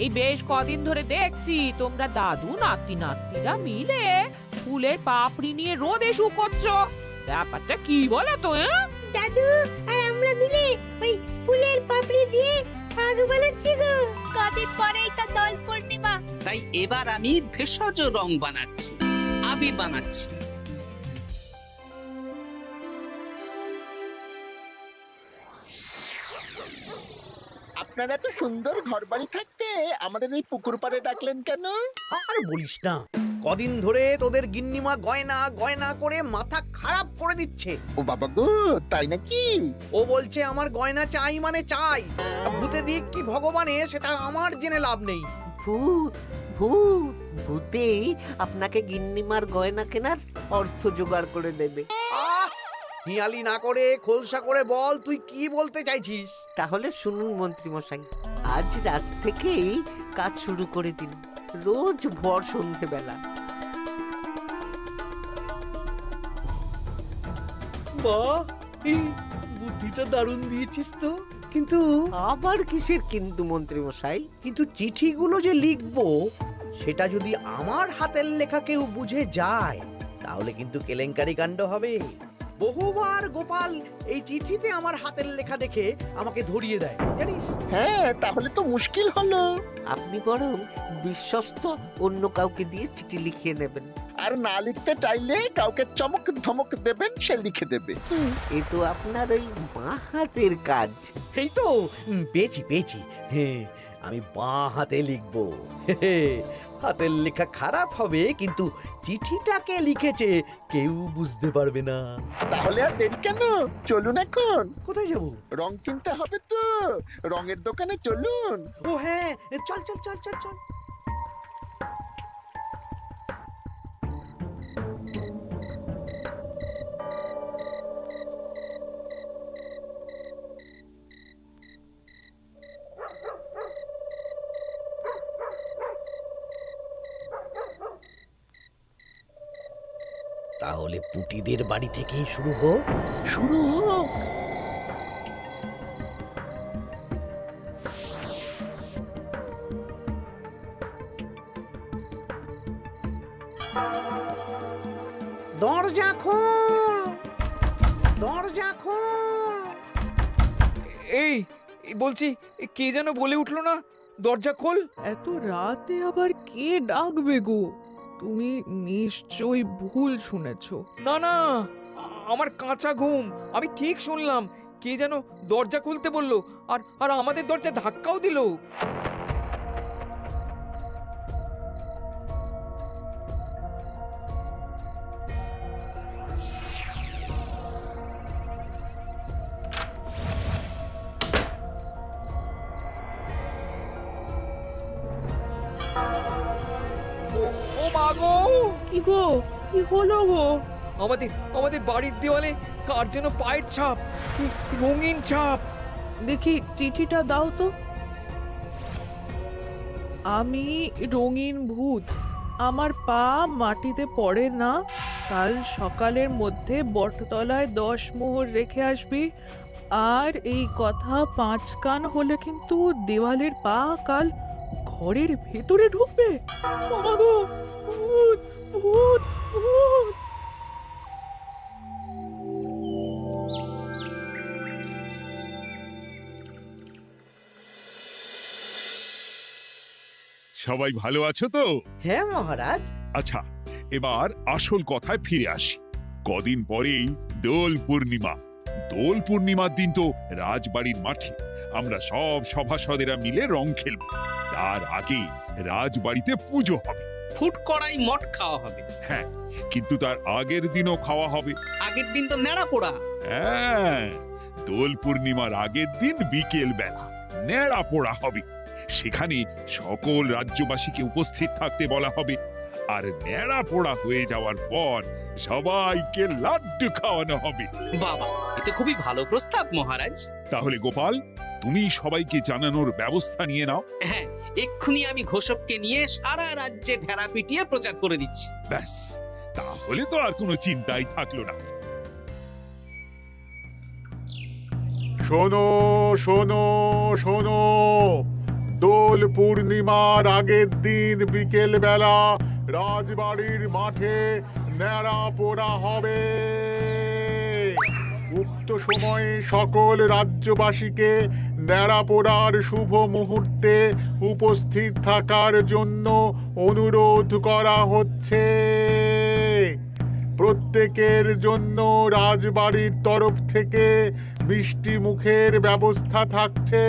এই বেশ কদিন ধরে দেখছি তোমরা দাদু নাতি নাতনিরা মিলে ফুলের পাপড়ি নিয়ে রোদে শুকোচ্ছ। ব্যাপারটা কি বলো তো? দাদু আর আমরা মিলে ওই ফুলের পাপড়ি দিয়ে আগ বানাচ্ছি গো। কদিন পরেই তো দোল পূর্ণিমা, তাই এবার আমি ভেষজ রং বানাচ্ছি, আবির বানাচ্ছি। আপনারা এত সুন্দর ঘর বাড়ি থাকতে আমাদের এই পুকুর পাড়ে ডাকলেন কেন? আর বলিস না, কদিন ধরে তোদের গিন্নিমা গয়না গয়না করে মাথা খারাপ করে দিচ্ছে। ও বাবা গো, তাই নাকি? ও বলছে আমার গয়না চাই মানে চাই। ভূতে দিক কি ভগবানে সেটা আমার জেনে লাভ নেই। ভূত ভূত ভূতেই আপনাকে গিন্নিমার গয়না কেনার অর্থ জোগাড় করে দেবে। আহ, হিয়ালি না করে খোলসা করে বল তুই কি বলতে চাইছিস। তাহলে শুনুন মন্ত্রী মশাই, আজ রাত থেকেই কাজ শুরু করে দিন, রোজ ভর সন্ধেবেলা। বাহ, এই বুদ্ধিটা দারুণ দিয়েছিস তো। কিন্তু আবার কিসের কিন্তু মন্ত্রী মশাই? কিন্তু চিঠিগুলো যে লিখবো সেটা যদি আমার হাতের লেখা কেউ বুঝে যায় তাহলে কিন্তু কেলেঙ্কারি কাণ্ড হবে। বহুবার গোপাল এই চিঠিতে আমার হাতের লেখা দেখে আমাকে ধরিয়ে দেয় জানিস। হ্যাঁ, তাহলে তো মুশকিল হলো। আপনি বরং বিশ্বস্ত অন্য কাউকে দিয়ে চিঠি লিখিয়ে নেবেন। আর না লিখতে চাইলে কাউকে চমক ধমক দেবেন, সে লিখে দেবে। এ তো আপনার ওই বাঁ হাতের কাজ। এই তো পেয়েছি পেয়েছি। হ্যাঁ, আমি বাঁ হাতে লিখবো। হাতের লেখা খারাপ হবে কিন্তু চিঠিটাকে লিখেছে কেউ বুঝতে পারবে না। তাহলে আর দেরি কেন, চলুন এখন। কোথায় যাব? রং কিনতে হবে তো, রঙের দোকানে চলুন। ও হ্যাঁ, চল চল চল চল চল। তাহলে পুটিদের বাড়ি থেকেই শুরু হোক। শুরু হোক। দরজা খোল, দরজা খোল। এই বলছি, কে যেন বলে উঠলো না, দরজা খোল। এত রাতে আবার কে ডাকবে গো? তুমি নিশ্চয়ই ভুল শুনেছো। না না, আমার কাঁচা ঘুম, আমি ঠিক শুনলাম। কে যেন দরজা খুলতে বললো, আর আর আমাদের দরজা ধাক্কাও দিল। ও মা গো! কি গো, কি হলো গো? আমাদের আমাদের বাড়ির দেওয়ালে কার যেন পায়ের ছাপ, কি রঙিন ছাপ। দেখি চিঠিটা দাও তো। আমি রঙিন ভূত, আমার পা মাটিতে পড়ে না। কাল সকালের মধ্যে বটতলায় 10 মোহর রেখে আসবি। আর এই কথা 5 কান হলে কিন্তু দেওয়ালের পা কাল ঘরের ভেতরে ঢুকবে। বাবা গো, ভূত ভূত ভূত! সবাই ভালো আছো তো? হ্যাঁ মহারাজ। আচ্ছা, এবার আসল কথায় ফিরে আসি। কদিন পরেই দোল পূর্ণিমা। দোল পূর্ণিমার দিন তো রাজবাড়ির মাঠে আমরা সব সভাসদেরা মিলে রং খেলব। তার আগে রাজবাড়িতে পুজো হবে। ফুট কড়াই মট খাওয়া হবে। হ্যাঁ, কিন্তু তার আগের দিনও খাওয়া হবে। আগের দিন তো নেড়া পোড়া। হ্যাঁ, দোল পূর্ণিমার আগের দিন বিকেল বেলা নেড়া পোড়া হবে। সেখানে সকল রাজ্যবাসীকে উপস্থিত থাকতে বলা হবে। আর নেড়া পোড়া হয়ে যাওয়ার পর সবাইকে লাড্ডু খাওয়ানো হবে। বাবা, এটা খুবই ভালো প্রস্তাব মহারাজ। তাহলে গোপাল, তুমি সবাইকে জানানোর ব্যবস্থা নিয়ে নাও। হ্যাঁ, এক্ষুনি আমি ঘোষককে নিয়ে সারা রাজ্যে ঢেরা পিটিয়ে প্রচার করে দিচ্ছি। ব্যাস, তাহলে তো আর কোনো চিন্তাই থাকলো না। শোনো শোনো শোনো, দোল পূর্ণিমার আগের দিন বিকেল বেলা রাজবাড়ির মাঠে ন্যাড়া পোড়া হবে। উক্ত সময়ে সকল রাজ্যবাসীকে ন্যাড়া পোড়ার শুভ মুহূর্তে উপস্থিত থাকার জন্য অনুরোধ করা হচ্ছে। প্রত্যেকের জন্য রাজবাড়ির তরফ থেকে মিষ্টি মুখের ব্যবস্থা থাকছে।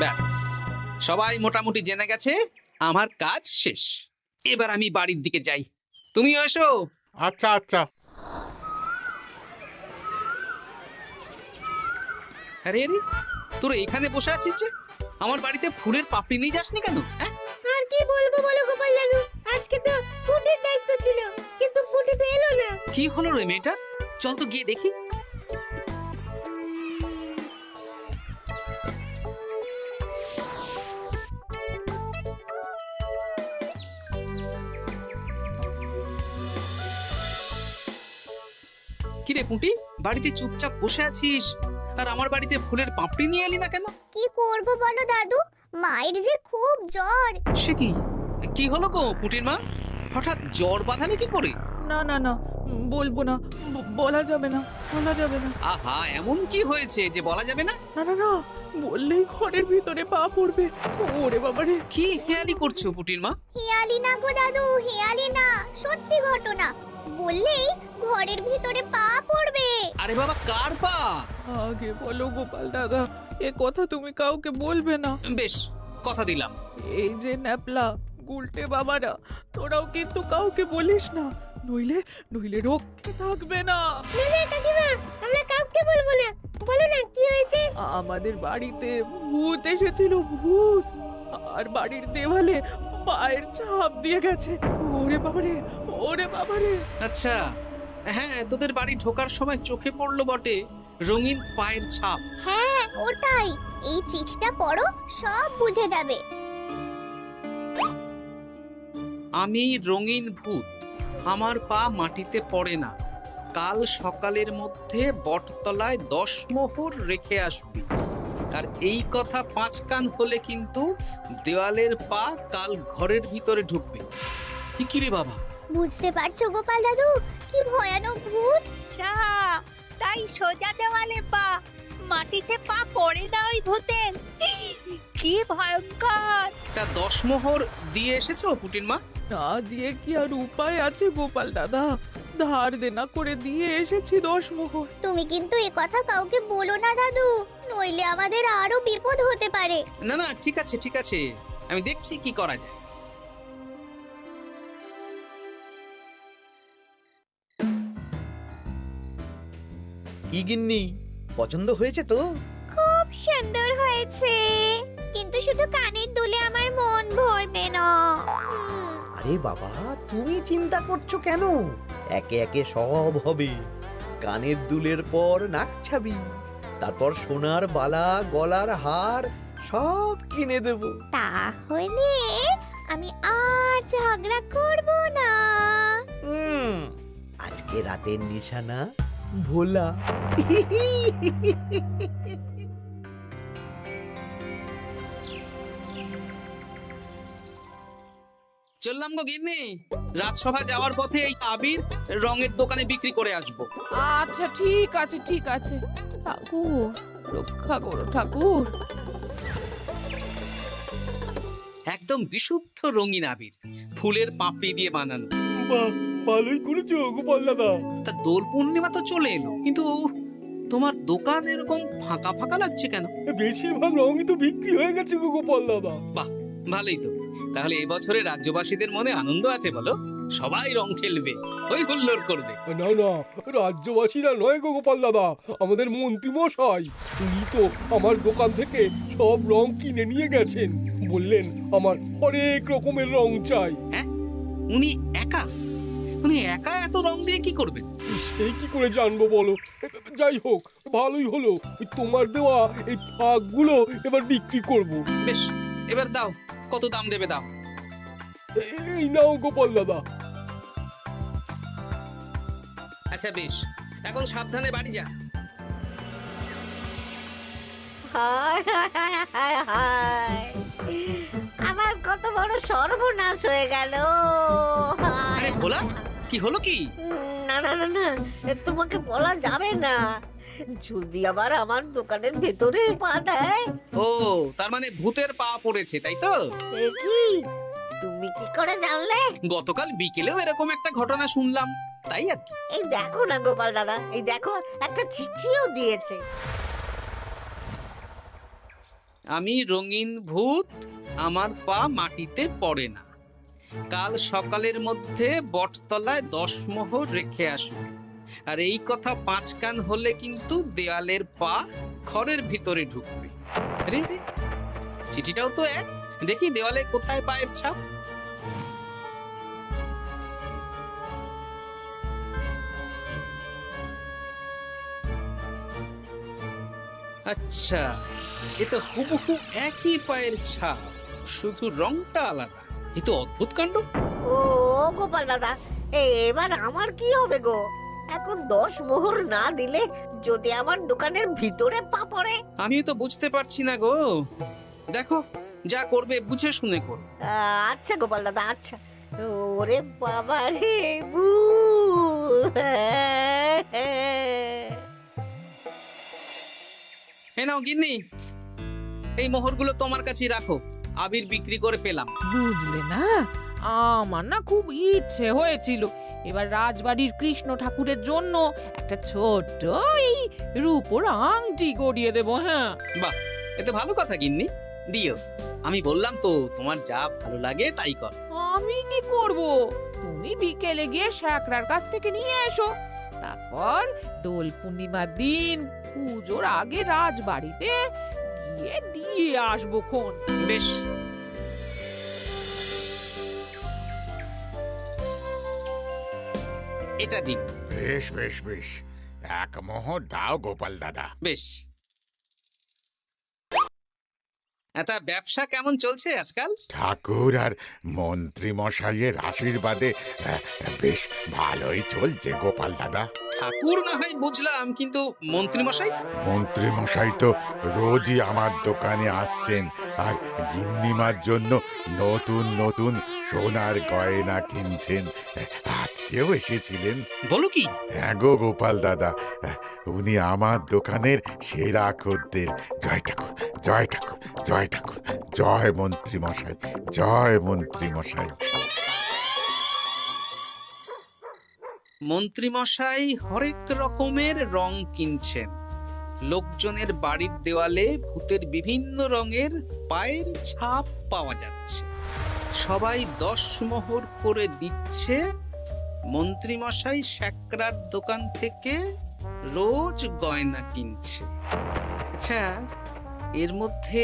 ব্যাস, সবাই মোটামুটি জেনে গেছে আমার কাজ শেষ। এবার আমি বাড়ির দিকে যাই, তুমিও এসো। আচ্ছা আচ্ছা। আরে আরে, তোরা এখানে বসে আছিস যে? আমার বাড়িতে ফুলের পাপড়ি নিয়ে যাসনি কেন? হ্যাঁ, আর কি বলবো বলো গোপাল দাদু, আজকে তো ফুটের দায়িত্ব ছিল, কিন্তু ফুটে তো এলো না। কি হলো রে মেয়েটার? চল তো গিয়ে দেখি। কিরে পুঁটি, বাড়িতে চুপচাপ বসে আছিস আর আমার বাড়িতে ফুলের পাপড়ি নিয়ে এলি না কেন? কি করব বলো দাদু, মায়ের যে খুব জ্বর। সে কি, কি হলো গো পুঁটির মা? হঠাৎ জ্বর বাঁধালে কি করে? না না না, বলবো না, বলা যাবে না, বলা যাবে না। আহা, এমন কি হয়েছে যে বলা যাবে না? না না না, বললেই ঘরের ভিতরে পা পড়বে। ওরে বাবারে, কি হেয়ালি করছো পুঁটির মা? হেয়ালি না গো দাদু, হেয়ালি না, সত্যি ঘটনা। বললেই ঘরের ভিতরে পা পড়বে। আরে বাবা, কার পা? আগে বলো গোপাল দাদা, এ কথা তুমি কাউকে বলবে না। বেশ, কথা দিলাম। এই যে ন্যাপলা গুলটে বাবারা, তোরাও কিন্তু কাউকে বলিস না, নইলে নইলে রক্ষে থাকবে না। না না কাকিমা, আমরা কাউকে বলবো না। বলো না কি হয়েছে? আমাদের বাড়িতে ভূত এসেছিল, ভূত, আর বাড়ির দেওয়ালে পায়ের ছাপ দিয়ে গেছে। ওরে বাবারে, ওরে বাবারে। আচ্ছা, হ্যাঁ, তোদের বাড়ি ঢোকার সময় চোখে পড়লো বটে রঙিন পায়ের ছাপ। হ্যাঁ ওটাই, এই চিঠিটা পড়ো, সব বুঝে যাবে। আমি রঙিন ভূত, আমার পা মাটিতে পড়ে না। কাল সকালের মধ্যে বটতলায় 10 মোহর রেখে আসবি। আর এই কথা 5 কান হলে কিন্তু দেওয়ালের পা কাল ঘরের ভিতরে ঢুকবে। কি রে বাবা? বুঝতে পারছো গোপাল দাদু, কি ভয়ানক ভূত। যা, তাই সোজা দেওয়ালে পা, মাটিতে পা পড়ে না ওই ভূতের। কি ভয়ঙ্কর! তা 10 মোহর দিয়ে এসেছো পুটির মা? না দিয়ে কি আর উপায় আছে গোপাল দাদা, ধার দেনা করে দিয়ে এসেছি 10 মোহর। তুমি কিন্তু এ কথা কাউকে বলো না দাদু, নইলে আমাদের আরো বিপদ হতে পারে। না না, ঠিক আছে ঠিক আছে, আমি দেখছি কি করা যায়। কি গিন্নি, পছন্দ হয়েছে তো? খুব সুন্দর হয়েছে, কিন্তু শুধু কানের দুলে আমার মন ভরবে না। আরে বাবা, তুমি চিন্তা করছো কেন? একে একে সব হবে। কানের দুলের পর নাক ছাবি, তারপর সোনার বালা, গলার হার সব কিনে দেব। তাহলে আমি আর ঝগড়া করব না। আজকে রাতের নিশানা ভোলা। চললাম গো গিন্নি, রাজসভা যাওয়ার পথে এই আবির রঙের দোকানে বিক্রি করে আসবো। আচ্ছা ঠিক আছে ঠিক আছে, ঠাকুর রক্ষা করো ঠাকুর। একদম বিশুদ্ধ রঙিন আবির, ফুলের পাপড়ি দিয়ে বানানো। বাহ, ভালোই করেছো গোপাল দাদা। তা দোল পূর্ণিমা তো চলে এলো, কিন্তু তোমার দোকান এরকম ফাঁকা ফাঁকা লাগছে কেন? বেশিরভাগ রঙই তো বিক্রি হয়ে গেছে গো গোপাল দাদা। বাহ, ভালোই তো। তাহলে এবছরে রাজ্যবাসীদের মনে আনন্দ আছে বলো? সবাই রং খেলবে, ওই হুল্লোড় করবে। না না, রাজ্যবাসীরা নয় গো গোপাল দাদা, আমাদের মন্ত্রী মশাই, উনি তো আমার দোকান থেকে সব রং কিনে নিয়ে গেছেন। বললেন আমার হরেক রকমের রং চাই। হ্যাঁ, উনি একা? উনি একা এত রং দিয়ে কি করবেন? সেই কি করে জানবো বলো? যাই হোক, ভালোই হলো, তোমার দেওয়া এই ফাঁকগুলো এবার বিক্রি করব। বেশ, এবার দাও, কত দাম দেবে দাও। এই নাও গোপাল দাদা। আচ্ছা বেশ, এখন সাবধানে বাড়ি যা। হায় হায় হায় হায়, আমার কত বড় সর্বনাশ হয়ে গেল। আরে ভোলা, কি হলো কি? না না না না, তোমাকে বলা যাবে না। যদি আবার আমার দোকানের ভেতরে পা দেয়। ও, তার মানে ভূতের পা পড়েছে, তাই তো? এ কি, তুমি কি করে জানলে? গতকাল বিকেলেও এরকম একটা ঘটনা শুনলাম, তাই আর কি। এই দেখো না গোপাল দাদা, এই দেখো একটা চিঠিও দিয়েছে। আমি রঙিন ভূত, আমার পা মাটিতে পড়ে না, কাল সকালের মধ্যে বটতলায় 10 মোহর রেখে আসুন। আর এই কথা 5 কান হলে কিন্তু দেয়ালের পা ঘরের ভিতরে ঢুকবে। রে রে, চিঠিটাও তো এক। দেখি দেওয়ালে কোথায় পায়ের ছাপ। আচ্ছা, এ তো হুবহু একই পায়ের ছাপ, শুধু রংটা আলাদা। এ তো অদ্ভুত কাণ্ড। ও গোপাল দাদা, এবার আমার কি হবে গো? এখন 10 মোহর না দিলে যদি আমার দোকানের ভিতরে পা পড়ে? আমিও তো বুঝতে পারছি না গো। দেখো, যা করবে বুঝে শুনে করো। আচ্ছা গোপাল দাদা, আচ্ছা। ওরে বাবা রে, এ নাও গিন্নি, এই মোহরগুলো তোমার কাছেই রাখো। আবির বিক্রি করে পেলাম। বুঝলে না, আমার না খুব ইচ্ছে হয়েছিল এবার রাজবাড়ির কৃষ্ণ ঠাকুরের জন্য একটা ছোট্ট এই রূপোর আংটি গড়িয়ে দেব। হ্যাঁ, বাহ, এতে ভালো কথা গিন্নি, দিও। আমি বললাম তো, তোমার যা ভালো লাগে তাই কর। আমি কি করব? তুমি বিকেলে গিয়ে শ্যাকরার কাছ থেকে নিয়ে এসো, তারপর দোল পূর্ণিমার দিন পুজোর আগে রাজবাড়িতে গিয়ে দিয়ে আসবো খন। বেশ, এটা দিন। বেশ বেশ বেশ, 1 মোহর দাও গোপাল দাদা। বেশ। তা ব্যবসা কেমন চলছে আজকাল? ঠাকুর আর মন্ত্রী মশাইয়ের আশীর্বাদে বেশ ভালোই চলছে গোপাল দাদা। ঠাকুর না হয় বুঝলাম, কিন্তু মন্ত্রী মশাই? মন্ত্রী মশাই তো রোজই আমার দোকানে আসছেন আর গিন্নিমার জন্য নতুন নতুন সোনার গয়না কিনছেন। আজকেও এসেছিলেন। বলো কি? হ্যাঁ গো গোপাল দাদা, উনি আমার দোকানের সেরা খদ্দের। জয় ঠাকুর, জয় ঠাকুর, জয় ঠাকুর, জয় মন্ত্রী মশাই, জয় মন্ত্রী মশাই। মন্ত্রী মশাই হরেক রকমের রং কিনছেন। লোকজনের বাড়ির দেওয়ালে ভূতের বিভিন্ন রঙের পায়ের ছাপ পাওয়া যাচ্ছে। সবাই 10 মোহর করে দিচ্ছে। মন্ত্রী মশাই শ্যাকরার দোকান থেকে রোজ গয়না কিনছে। আচ্ছা, এর মধ্যে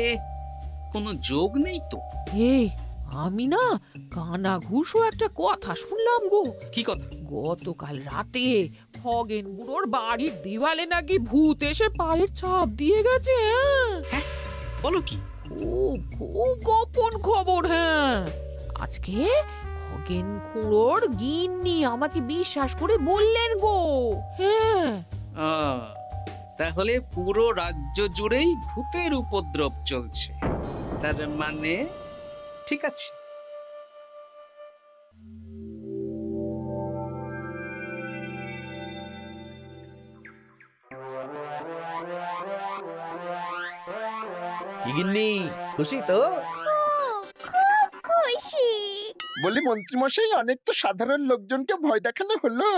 কোনো যোগ নেই তো? এই, আমি না কানা ঘুষো একটা কথা শুনলাম গো। কি কথা? গতকাল রাতে খগেন বুড়োর বাড়ির দেওয়ালে নাকি ভূত এসে পায়ের ছাপ দিয়ে গেছে। হ্যাঁ, বলো কি? খুব গোপন খবর। হ্যাঁ, আজকে খগেন খুড়োর গিন্নি আমাকে বিশ্বাস করে বললেন গো। হ্যাঁ, তাহলে পুরো রাজ্য জুড়েই ভূতের উপদ্রব চলছে। তার মানে ঠিক আছে। কি গিন্নি, খুশি তো? খুব খুশি। বলি মন্ত্রী মশাই, অনেক তো সাধারণ লোকজনকে ভয় দেখানো হলো,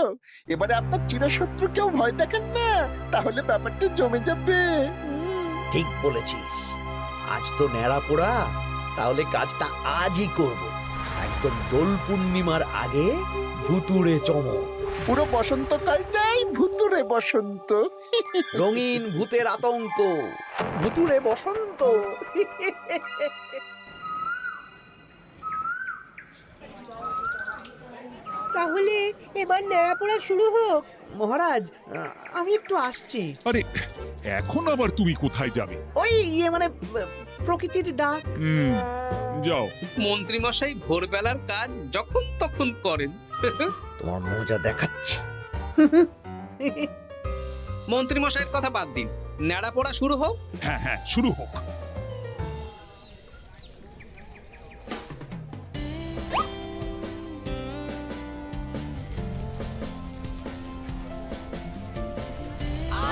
এবারে আপনার চিরশত্রুকেও ভয় দেখান না, তাহলে ব্যাপারটা জমে যাবে। ঠিক বলেছিস, আজ তো ন্যাড়া পোড়া, তাহলে কাজটা আজই করব। একদম দোল পূর্ণিমার আগে ভুতুড়ে চমক। পুরো বসন্তকালটাই ভুতুরে বসন্ত। রঙিন ভূতের আতঙ্ক, ভুতুড়ে বসন্ত। তাহলে এবার নেড়াপোড়া শুরু হোক। মহারাজ, আমি একটু আসছি। আরে, এখন আবার তুমি কোথায় যাবে? ওই মানে প্রকৃতির ডাক। যাও। মন্ত্রী মশাই ভোরবেলার কাজ যখন তখন করেন। তোমার মজা দেখাচ্ছি। মন্ত্রী মশাইয়ের কথা বাদ দিন, নেড়া পড়া শুরু হোক। হ্যাঁ হ্যাঁ, শুরু হোক।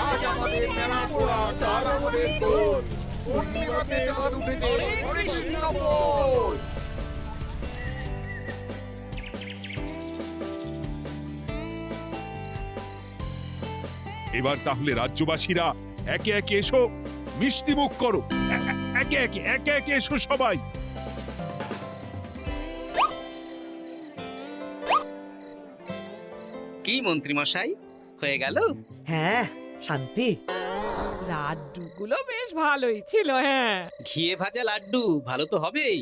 আজ আমাদের মেলা পোড়া, কাল আমাদের দোল, পূর্ণিমাতে চাঁদ উঠেছে, হরে কৃষ্ণ বল। এবার তাহলে রাজ্যবাসীরা একে একে এসো, মিষ্টি মুখ করো। একে একে এসো সবাই। কি মন্ত্রী মশাই, হয়ে গেল? হ্যাঁ, শান্তি। লাড্ডুগুলো বেশ ভালোই ছিল। হ্যাঁ, ঘিয়ে ভাজা লাড্ডু ভালো তো হবেই।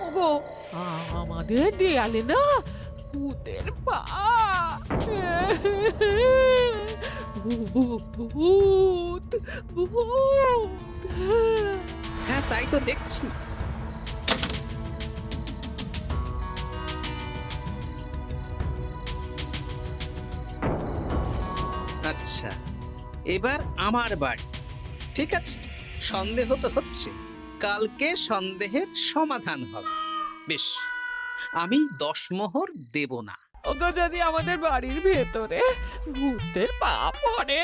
ওগো, আমাদের দেয়ালে না ভূতের পা। ভূত ভূত। হ্যাঁ, তাই তো দেখছি। আচ্ছা, এবার আমার বাড়ি। ঠিক আছে, সন্দেহ তো হচ্ছে, কালকে সন্দেহের সমাধান হবে। বেশ, আমি 10 মোহর দেব না। ওগো, যদি আমাদের বাড়ির ভেতরে ভূতের পা পড়ে?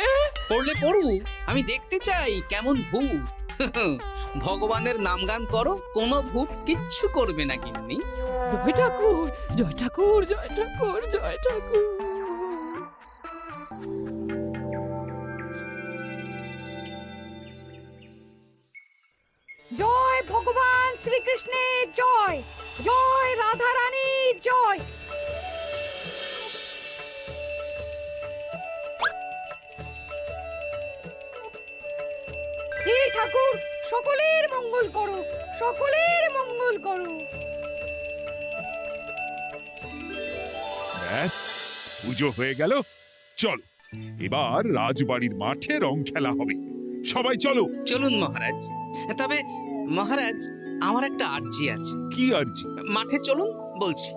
পড়লে পড়ুক, আমি দেখতে চাই কেমন ভূত। ভগবানের নামগান করো, কোনো ভূত কিচ্ছু করবে না গিন্নি। জয় ঠাকুর, জয় ঠাকুর, জয় ঠাকুর, জয় ঠাকুর। জয় ভগবান শ্রীকৃষ্ণের জয়, জয় রাধা রানীর জয়। হে ঠাকুর, সকলের মঙ্গল করো, সকলের মঙ্গল করো। ব্যাস, পুজো হয়ে গেল। চল, এবার রাজবাড়ির মাঠে রং খেলা হবে। সবাই চলো। চলুন মহারাজ। তবে মহারাজ, আমার একটা আর্জি আছে। কি আরজি? মাঠে চলুন বলছি।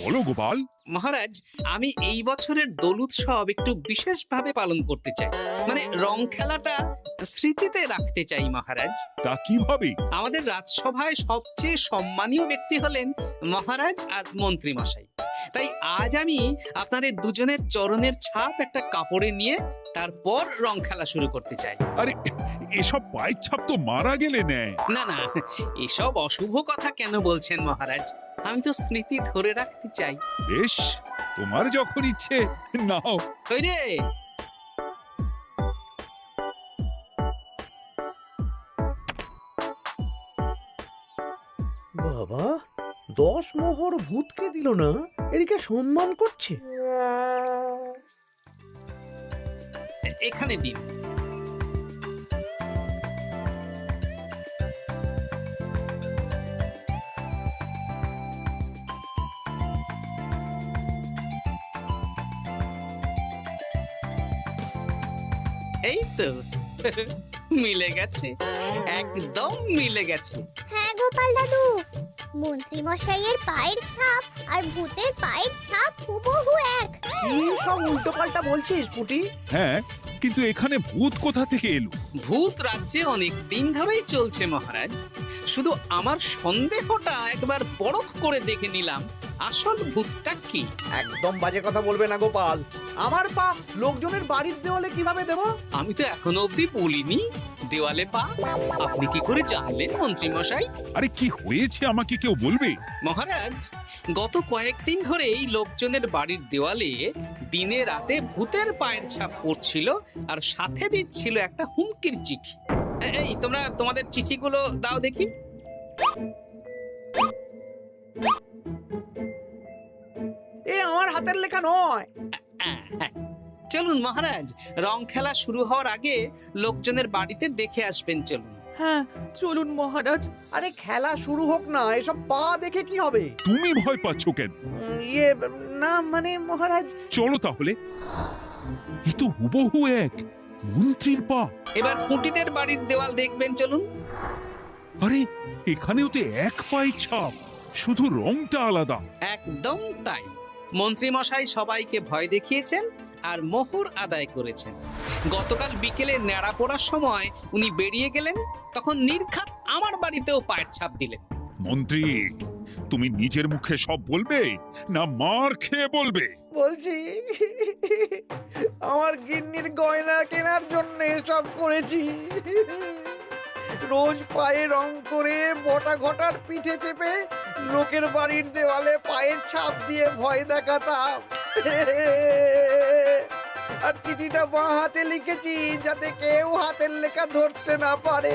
বলো গোপাল। মহারাজ, আমি এই বছরের দোল উৎসব একটু বিশেষভাবে পালন করতে চাই। মানে রং খেলাটা স্মৃতিতে রাখতে চাই মহারাজ। তা কিভাবে? আমাদের রাজসভায় সবচেয়ে সম্মানীয় ব্যক্তি হলেন মহারাজ আর মন্ত্রী মশাই। তাই আজ আমি আপনাদের দুজনের চরণের ছাপ একটা কাপড়ে নিয়ে তারপর রং খেলা শুরু করতে চাই। আরে, এসব পায়ের ছাপ তো মারা গেলে নেয়। না না, এসব অশুভ কথা কেন বলছেন মহারাজ? আমি তো স্মৃতি ধরে রাখতে চাই। বেশ, তোমার যখন ইচ্ছে নাও। ওই রে, বাবা, 10 মোহর ভূতকে দিল না, এদিকে সম্মান করছে। এখানে দিন। এই তো মিলে গেছে, একদম মিলে গেছে। হ্যাঁ গোপাল দাদু, মন্ত্রী মশাইয়ের পায়ের ছাপ আর ভূতের পায়ের ছাপ হুবহু এক। কি সব উল্টো পাল্টা বলছিস পুটি? হ্যাঁ, কিন্তু এখানে ভূত কোথা থেকে এলো? ভূত রাজ্যে অনেক দিন ধরেই চলছে মহারাজ। শুধু আমার সন্দেহটা একবার পরখ করে দেখে নিলাম, আসল ভূতটা কি। একদম বাজে কথা বলবে না গোপাল। আমার পা লোকজনের বাড়ির দেওয়ালে কিভাবে দেব? আমি তো এখনো অবধি বলিনি দেওয়ালে পা। আপনি কি করে জানলেন মন্ত্রী মশাই? আরে, কি হয়েছে আমাকে কেউ বলবে? মহারাজ, গত কয়েকদিন ধরেই লোকজনের বাড়ির দেওয়ালে দিনে রাতে ভূতের পায়ের ছাপ পড়ছিল, আর সাথে দিচ্ছিল একটা হুমকির চিঠি। এই, তোমরা তোমাদের চিঠিগুলো দাও দেখি। এ আমার হাতের লেখা নয়। চলুন মহারাজ, রং খেলা শুরু হওয়ার আগে লোকজনের বাড়িতে দেখে আসবেন। চলুন। হ্যাঁ, চলুন মহারাজ। আরে খেলা শুরু হোক না, এসব পা দেখে কি হবে? তুমি ভয় পাচ্ছ কেন? ইয়ে, না মানে মহারাজ। চলো তাহলে। এ তো হুবহু এক মন্ত্রীর পা। এবার পুঁটিদের বাড়ির দেওয়াল দেখবেন। চলুন। আরে, এখানেও তো এক পায়ের ছাপ, শুধু রংটা আলাদা। একদম তাই। মন্ত্রী মশাই সবাইকে ভয় দেখিয়েছেন, আর মোহর আদায় করেছেন। গতকাল বিকেলে ন্যাড়া পড়ার সময় উনি বেরিয়ে গেলেন, তখন নির্ঘাত আমার বাড়িতেও পায়ের ছাপ দিলেন। মন্ত্রী, তুমি নিজের মুখে সব বলবে না মার খেয়ে বলবে? বলছি, আমার গিন্নির গয়না কেনার জন্য সব করেছি। রোজ পায়ে রং করে বটা ঘটার পিঠে চেপে লোকের বাড়ির দেওয়ালে পায়ের ছাপ দিয়ে ভয় দেখাতাম। আর চিঠিটা বাঁ হাতে লিখেছি যাতে কেউ হাতের লেখা ধরতে না পারে।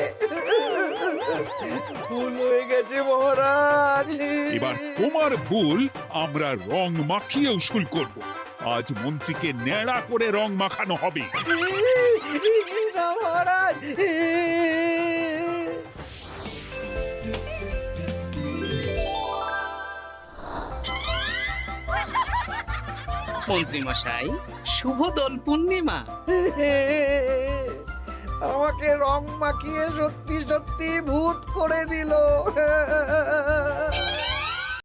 ভুল হয়ে গেছে মহারাজ। এবার তোমার ভুল আমরা রং মাখিয়ে উসুল করব। আজ মন্ত্রীকে ন্যাড়া করে রং মাখানো হবে। না মহারাজ। মন্ত্রী মশাই, শুভ দোল পূর্ণিমা। আমাকে রং মাখিয়ে সত্যি সত্যি ভূত করে দিল।